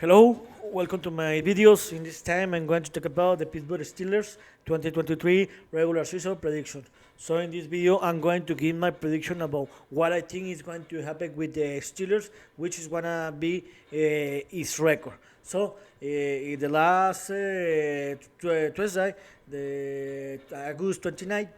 Hello, welcome to my videos. In this time, I'm going to talk about the Pittsburgh Steelers 2023 regular season prediction. So in this video, I'm going to give my prediction about what I think is going to happen with the Steelers, which is gonna be his record. So in the last Tuesday, the August 29th,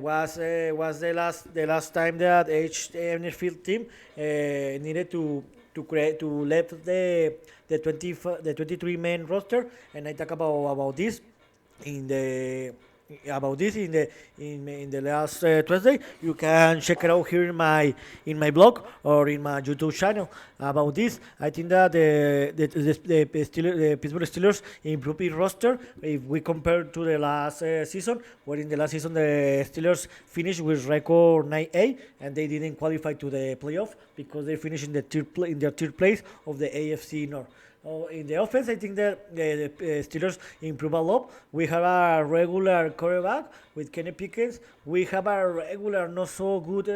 was the last time that each NFL team needed to create to let the 23 man roster, and I talk about this in the in the last Tuesday. You can check it out here in my blog or in my YouTube channel about this. I think that the Pittsburgh Steelers improved its roster if we compare to the last season, where in the last season the Steelers finished with record 9-8 and they didn't qualify to the playoff because they finished in their third place of the AFC North. In the offense, I think that the Steelers improve a lot. We have a regular quarterback with Kenny Pickens. We have a regular, not so good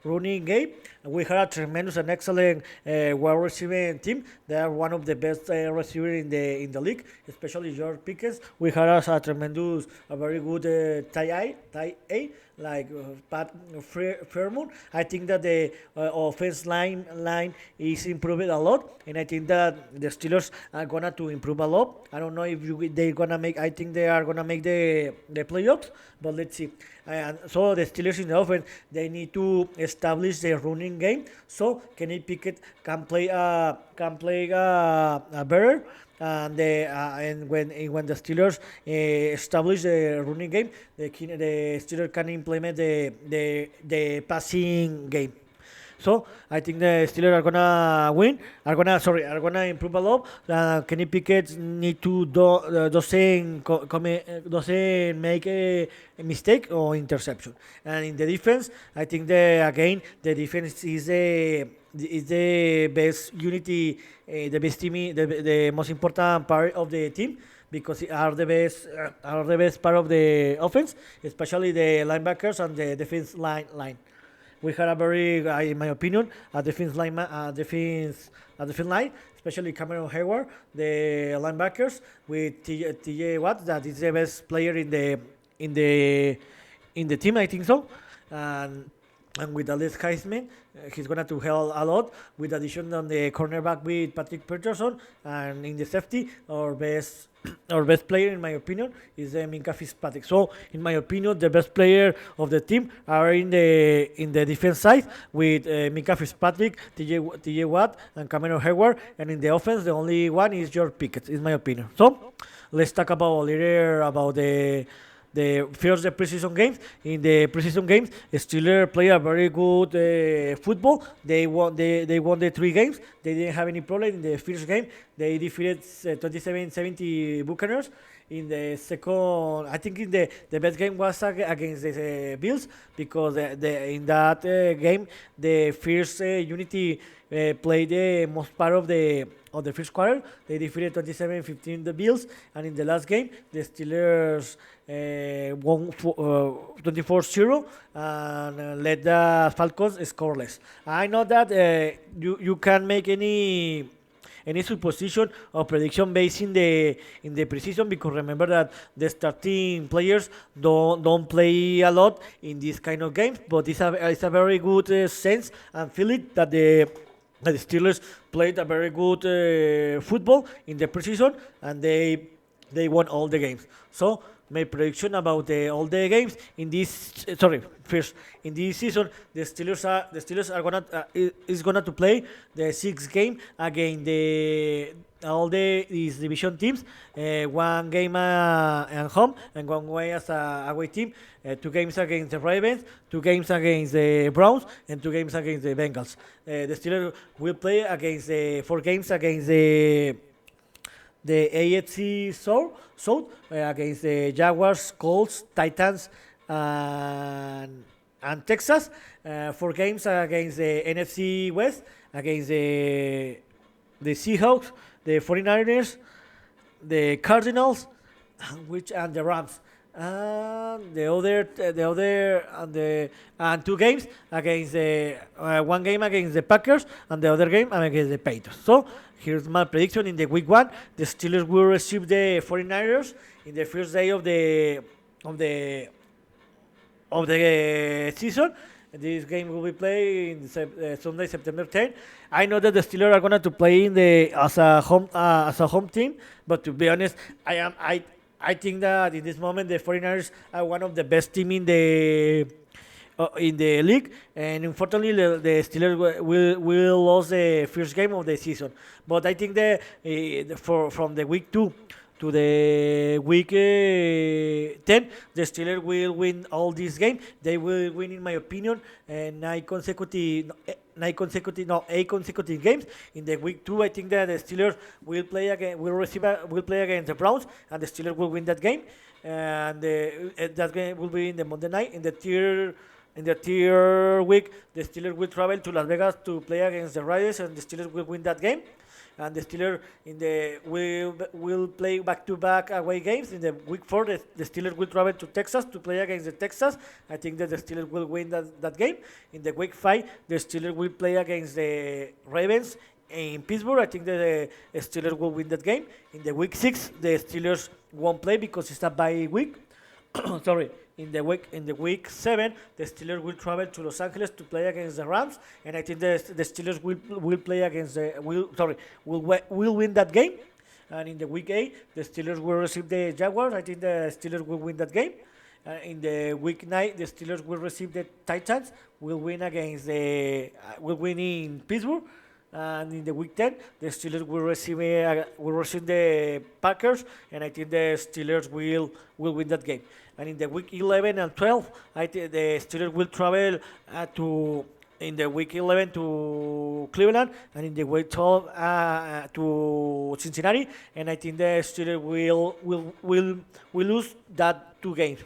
running game. We have a tremendous and excellent wide receiving team. They are one of the best receivers in the league, especially George Pickens. We have a very good tie A like Pat Fairmont. I think that the offense line is improving a lot, and I think that the Steelers are gonna to improve a lot. I don't know if they're gonna make. I think they are gonna make the playoffs, but let's see. And so the Steelers in the offense, they need to establish the running game so Kenny Pickett can play better. And when the Steelers establish the running game, the Steelers can implement the passing game. So I think the Steelers are gonna win. Are gonna improve a lot. Kenny Pickett need to doesn't make a mistake or interception. And in the defense, I think the defense is the best unity, the best team, the most important part of the team because are the best part of the offense, especially the linebackers and the defense line. We had a very, in my opinion, a defense line, especially Cameron Hayward, the linebackers with TJ Watt, that is the best player in the team, I think so, and with Alex Heisman, he's gonna to help a lot. With addition on the cornerback with Patrick Peterson, and in the safety, our best player in my opinion is Minka Fitzpatrick. So in my opinion, the best player of the team are in the defense side with Minka Fitzpatrick, TJ Watt, and Cameron Hayward, and in the offense, the only one is George Pickett, in my opinion. So let's talk about later about the preseason games. In the preseason games, Steelers play a very good football. They won the three games. They didn't have any problem in the first game. They defeated 27-70 Buccaneers. In the second, I think in the best game was against the Bills because in that game the first unity played the most part of the first quarter. They defeated 27-15 the Bills, and in the last game the Steelers won 24-0 and led the Falcons scoreless. I know that you can make any supposition or prediction based in the preseason, because remember that the starting players don't play a lot in this kind of games, but it's a very good sense and feeling that the Steelers played a very good football in the preseason, and they won all the games. So my prediction about all the games in this first in this season, the Steelers are gonna is gonna to play the sixth game against all these division teams. One game at home and one way as a away team. Two games against the Ravens, two games against the Browns, and two games against the Bengals. The Steelers will play against the four games against the AFC South, against the Jaguars, Colts, Titans, and Texas. Four games against the NFC West, against the Seahawks, the 49ers, the Cardinals, and the Rams. And and two games against the one game against the Packers and the other game against the Patriots. So here's my prediction: in the week one, the Steelers will receive the 49ers in the first day of the of the season. This game will be played in Sunday, September 10. I know that the Steelers are going to play in the as a home team, but to be honest, I think that in this moment the 49ers are one of the best team in the league, and unfortunately the Steelers will lose the first game of the season. But I think that from the week 2 to the week 10, the Steelers will win all these games. They will win, in my opinion, eight consecutive games. In the week 2, I think that the Steelers will play again, will play against the Browns, and the Steelers will win that game. And that game will be in the Monday night. In the third week, the Steelers will travel to Las Vegas to play against the Raiders, and the Steelers will win that game. And the Steelers will play back-to-back away games. In the week 4, the Steelers will travel to Texas to play against the Texas. I think that the Steelers will win that game. In the week 5, the Steelers will play against the Ravens in Pittsburgh. I think that the Steelers will win that game. In the week 6, the Steelers won't play because it's a bye week. Sorry. In the week 7, the Steelers will travel to Los Angeles to play against the Rams, and I think the Steelers will play against will win that game. And in the week 8, the Steelers will receive the Jaguars. I think the Steelers will win that game. In the week 9, the Steelers will receive the Titans. Will win in Pittsburgh. And in the week 10, the Steelers will receive the Packers, and I think the Steelers will win that game. And in the week 11 and 12, I think the Steelers will travel in the week 11 to Cleveland, and in the week 12 to Cincinnati, and I think the Steelers will lose that two games.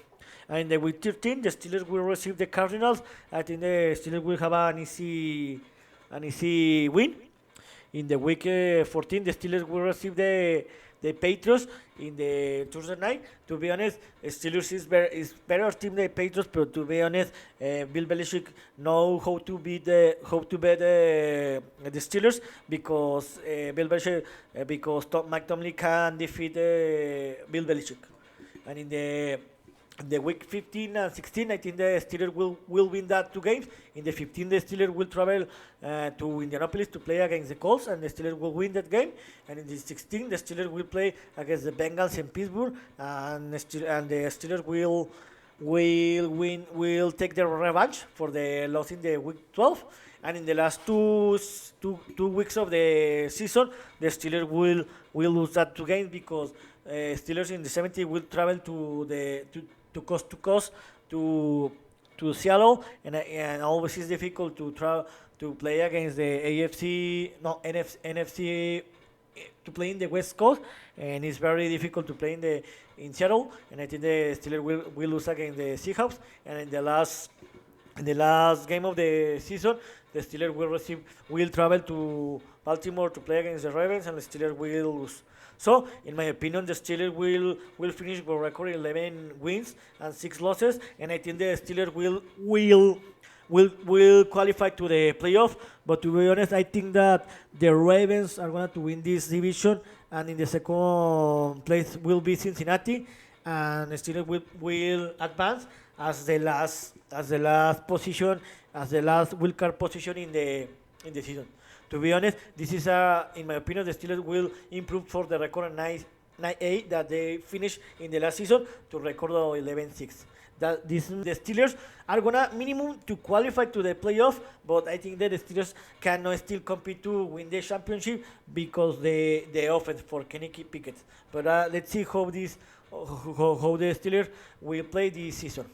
And in the week 13, the Steelers will receive the Cardinals. I think the Steelers will have an easy win. In the week 14, the Steelers will receive the Patriots in the Thursday night. To be honest, Steelers is better team than the Patriots, but to be honest, Bill Belichick know how to beat the Steelers because Mike Tomlin can defeat Bill Belichick. And in the week 15 and 16, I think the Steelers will win that two games. In the 15, the Steelers will travel to Indianapolis to play against the Colts, and the Steelers will win that game. And in the 16, the Steelers will play against the Bengals in Pittsburgh, and the Steelers will take their revenge for the loss in the week 12. And in the last two weeks of the season, the Steelers will lose that two games because Steelers in the 17th will travel to coast to Seattle, and always is difficult to play against the NFC to play in the West Coast, and it's very difficult to play in Seattle. And I think the Steelers will lose against the Seahawks. And in the last game of the season, the Steelers will travel to Baltimore to play against the Ravens, and the Steelers will lose. So, in my opinion, the Steelers will finish with a record 11 wins and 6 losses, and I think the Steelers will qualify to the playoff. But to be honest, I think that the Ravens are going to win this division, and in the second place will be Cincinnati, and the Steelers will advance as the last wild card position in the season. To be honest, this is in my opinion, the Steelers will improve for the record 9-8 that they finished in the last season to record 11-6. The Steelers are gonna minimum to qualify to the playoff, but I think that the Steelers cannot still compete to win the championship because the offense for Kenny Pickett. But let's see how the Steelers will play this season.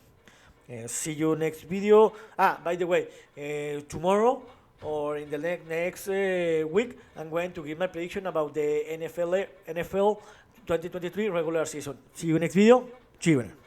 See you next video. By the way, tomorrow or in the next week, I'm going to give my prediction about the NFL 2023 regular season. See you next video. Cheers.